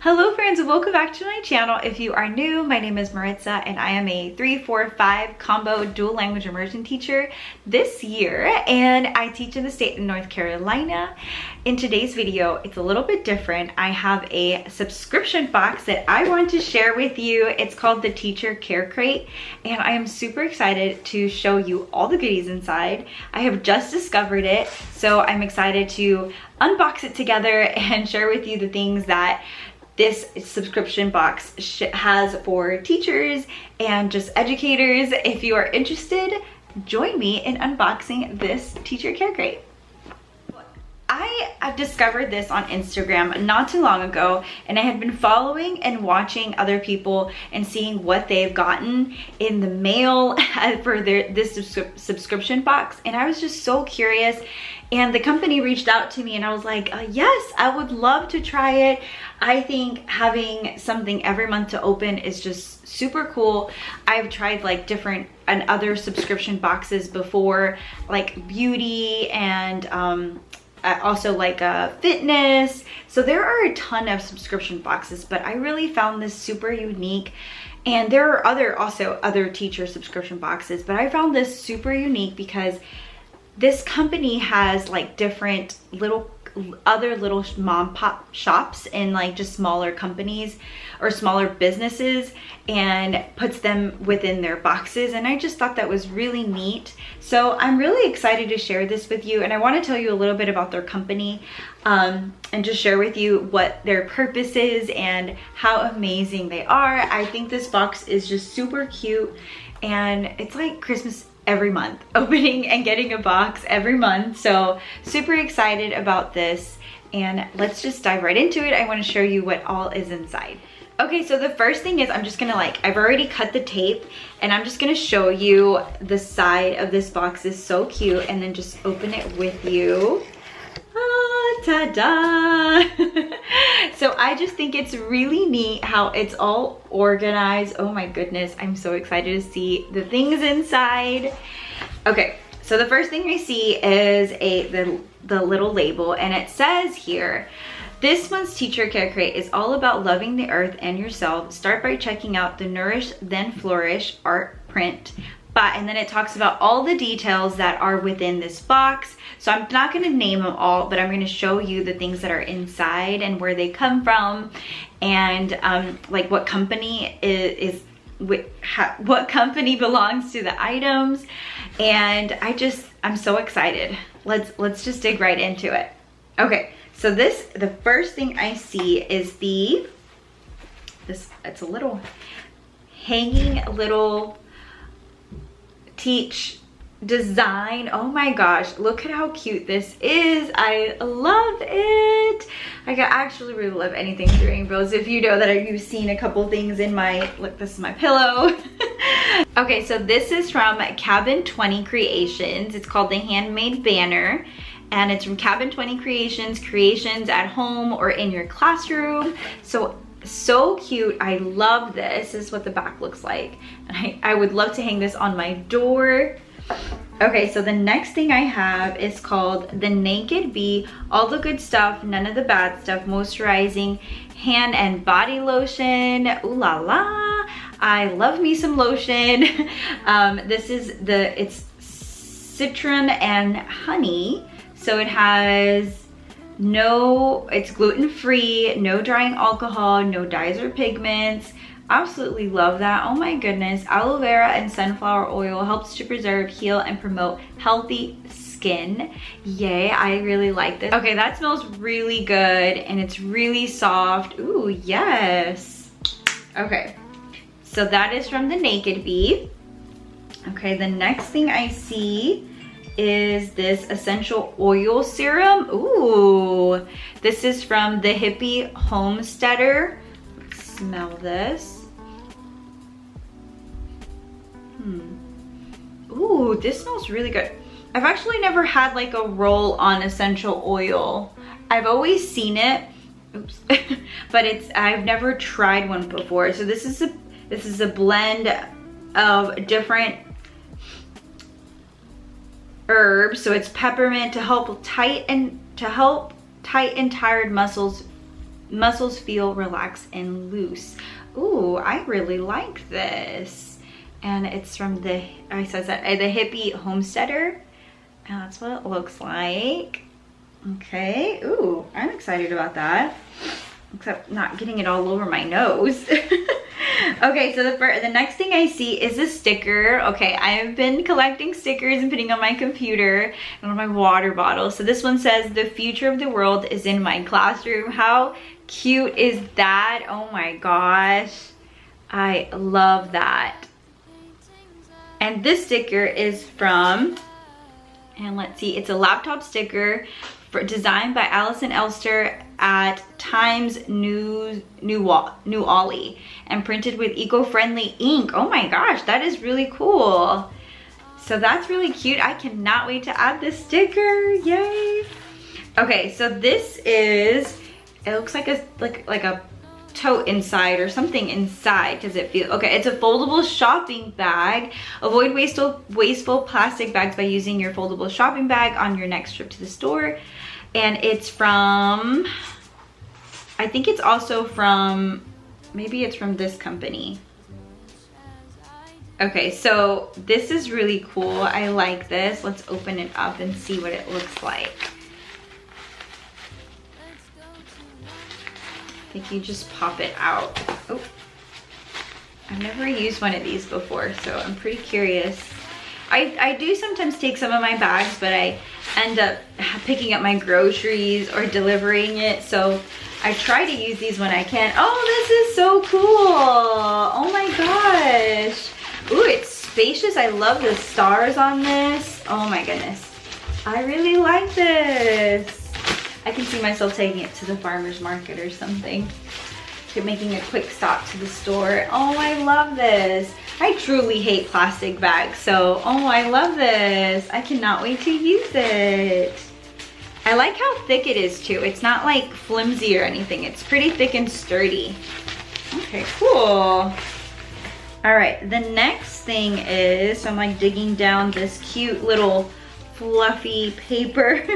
Hello friends, welcome back to my channel. If you are new, my name is Maritza and I am a 3-4-5 combo dual language immersion teacher this year, and I teach in the state of North Carolina. In today's video, it's a little bit different. I have a subscription box that I want to share with you. It's called the Teacher Care Crate, and I am super excited to show you all the goodies inside. I have just discovered it, so I'm excited to unbox it together and share with you the things that this subscription box has for teachers and just educators. If you are interested, join me in unboxing this Teacher Care Crate. I discovered this on Instagram not too long ago, and I had been following and watching other people and seeing what they've gotten in the mail for this subscription box, and I was just so curious. And the company reached out to me and I was like, yes, I would love to try it. I think having something every month to open is just super cool. I've tried like different and other subscription boxes before, like beauty and also like fitness. So there are a ton of subscription boxes, but I really found this super unique. And there are other teacher subscription boxes, but I found this super unique because this company has like different other little mom pop shops and like just smaller companies or smaller businesses and puts them within their boxes, and I just thought that was really neat. So I'm really excited to share this with you, and I want to tell you a little bit about their company and just share with you what their purpose is and how amazing they are. I think this box is just super cute, and it's like Christmas every month, opening and getting a box every month. So super excited about this, and let's just dive right into it. I want to show you what all is inside. Okay, so the first thing is I'm just gonna I've already cut the tape, and I'm just gonna show you the side of this box. Is so cute, and then just open it with you. Ta-da! So I just think it's really neat how it's all organized. Oh my goodness, I'm so excited to see the things inside. Okay, so the first thing I see is the little label, and it says here, this month's Teacher Care Crate is all about loving the earth and yourself. Start by checking out the Nourish Then Flourish art print. And then it talks about all the details that are within this box. So I'm not going to name them all, but I'm going to show you the things that are inside and where they come from, and like what company what company belongs to the items. And I'm so excited. Let's just dig right into it. Okay, so the first thing I see is it's a little hanging little teach design. Oh my gosh, look at how cute this is. I love it. I actually really love anything with rainbows. If you know that you've seen a couple things in my, look, this is my pillow. Okay, so this is from Cabin 20 Creations. It's called the Handmade Banner, and it's from Cabin 20 creations at home or in your classroom. So cute. I love this. This is what the back looks like, and I would love to hang this on my door. Okay, so the next thing I have is called the Naked Bee, all the good stuff, none of the bad stuff, moisturizing hand and body lotion. Ooh la la, I love me some lotion. It's citron and honey, so it has it's gluten-free, no drying alcohol, no dyes or pigments. Absolutely love that. Oh my goodness. Aloe vera and sunflower oil helps to preserve, heal, and promote healthy skin. Yay, I really like this. Okay, that smells really good, and it's really soft. Ooh, yes. Okay, so that is from the Naked Bee. Okay, the next thing I see is this essential oil serum. Ooh, this is from the Hippie Homesteader. Let's smell this. Ooh, this smells really good. I've actually never had like a roll-on essential oil. I've always seen it, oops, but I've never tried one before. So this is a blend of different herbs. So it's peppermint to help tighten tired muscles muscles feel relaxed and loose. Ooh, I really like this. And it's from the, I said that, the Hippie Homesteader. And that's what it looks like. Okay, ooh, I'm excited about that. Except not getting it all over my nose. Okay, so the next thing I see is a sticker. Okay, I have been collecting stickers and putting on my computer and on my water bottle. So this one says, "The future of the world is in my classroom." How cute is that? Oh my gosh. I love that. And this sticker is from, and let's see, it's a laptop sticker designed by Allison Elster at Times New Ollie and printed with eco-friendly ink. Oh my gosh, that is really cool. So that's really cute. I cannot wait to add this sticker. Yay. Okay, so this is, it looks like a tote inside or something inside. Does it feel okay? It's a foldable shopping bag. Avoid wasteful plastic bags by using your foldable shopping bag on your next trip to the store. And it's from, I think it's also from, maybe it's from this company. Okay, so this is really cool. I like this. Let's open it up and see what it looks like. I think you just pop it out. Oh, I've never used one of these before, so I'm pretty curious. I do sometimes take some of my bags, but I end up picking up my groceries or delivering it, so I try to use these when I can. Oh, this is so cool. Oh my gosh. Ooh, it's spacious. I love the stars on this. Oh my goodness. I really like this. I can see myself taking it to the farmer's market or something. Making a quick stop to the store. Oh, I love this. I truly hate plastic bags, so oh, I love this. I cannot wait to use it. I like how thick it is too. It's not like flimsy or anything. It's pretty thick and sturdy. Okay, cool. All right, the next thing is, so I'm like digging down this cute little fluffy paper.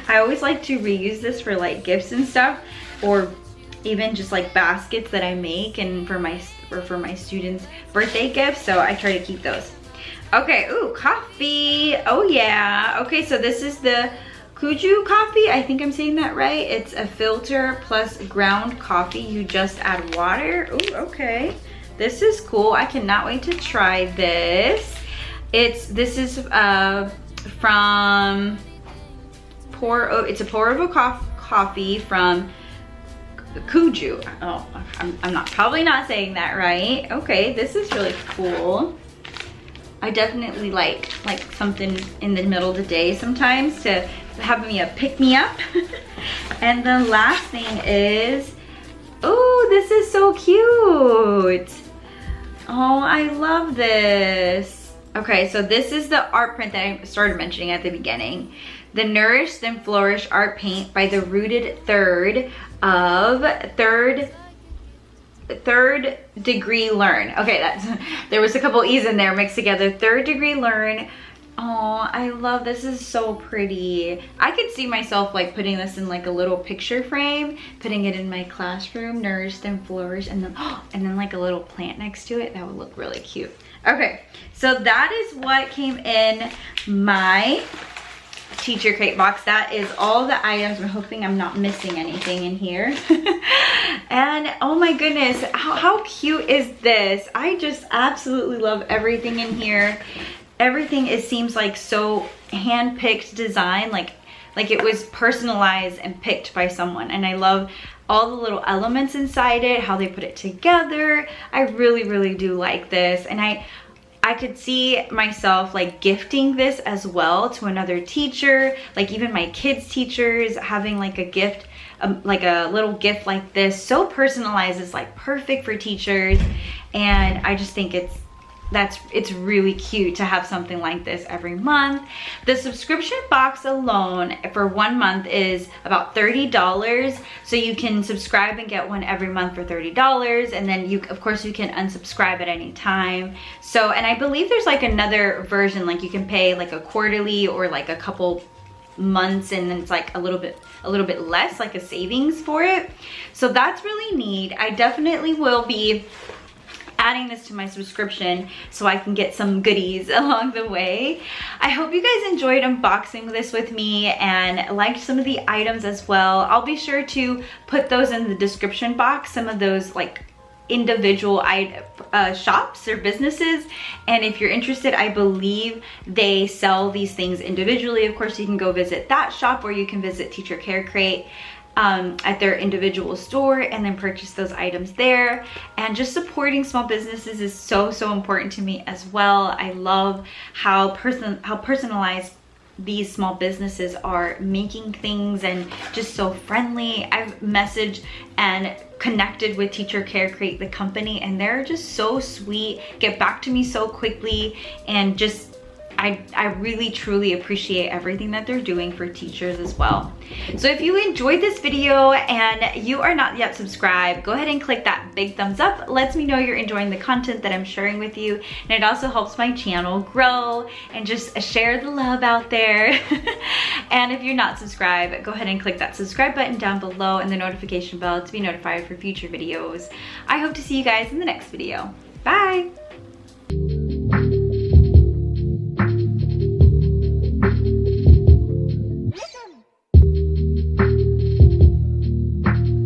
I always like to reuse this for like gifts and stuff, or even just like baskets that I make and for my students' birthday gifts, so I try to keep those. Okay, ooh, coffee. Oh yeah. Okay, so this is the Kuju coffee. I think I'm saying that right. It's a filter plus ground coffee. You just add water. Ooh, okay. This is cool. I cannot wait to try this. This is from it's a pour over coffee from Kuju. Oh, I'm probably not saying that right. Okay, this is really cool. I definitely like something in the middle of the day sometimes to have me a pick-me-up. And the last thing is, oh, this is so cute. Oh, I love this. Okay, so this is the art print that I started mentioning at the beginning. The Nourish Then Flourish art paint by the Rooted Third of Third Degree Learn. Okay, there was a couple E's in there mixed together. Third Degree Learn. Oh, I love this. Is so pretty. I could see myself like putting this in like a little picture frame, putting it in my classroom. Nourish Then Flourish, and then like a little plant next to it. That would look really cute. Okay, so that is what came in my teacher crate box. That is all the items. I'm hoping I'm not missing anything in here. And oh my goodness, how cute is this? I just absolutely love everything in here. Everything seems like so hand-picked design, like it was personalized and picked by someone. And I love all the little elements inside it, how they put it together. I really do like this, and I could see myself like gifting this as well to another teacher, like even my kids' teachers having like a gift, like a little gift like this, so personalized. It's like perfect for teachers, and I just think it's really cute to have something like this every month. The subscription box alone for 1 month is about $30, so you can subscribe and get one every month for $30, and then of course you can unsubscribe at any time. So, and I believe there's like another version, like you can pay like a quarterly or like a couple months, and then it's like a little bit less, like a savings for it. So that's really neat. I definitely will be adding this to my subscription so I can get some goodies along the way. I hope you guys enjoyed unboxing this with me and liked some of the items as well. I'll be sure to put those in the description box, some of those like individual shops or businesses, and if you're interested, I believe they sell these things individually. Of course, you can go visit that shop, or you can visit Teacher Care Crate at their individual store and then purchase those items there. And just supporting small businesses is so important to me as well. I love how personalized these small businesses are, making things and just so friendly. I've messaged and connected with Teacher Care Crate, the company, and they're just so sweet, get back to me so quickly, and just I really truly appreciate everything that they're doing for teachers as well. So if you enjoyed this video and you are not yet subscribed, go ahead and click that big thumbs up. It lets me know you're enjoying the content that I'm sharing with you, and it also helps my channel grow, and just share the love out there. And if you're not subscribed, go ahead and click that subscribe button down below and the notification bell to be notified for future videos. I hope to see you guys in the next video. Bye!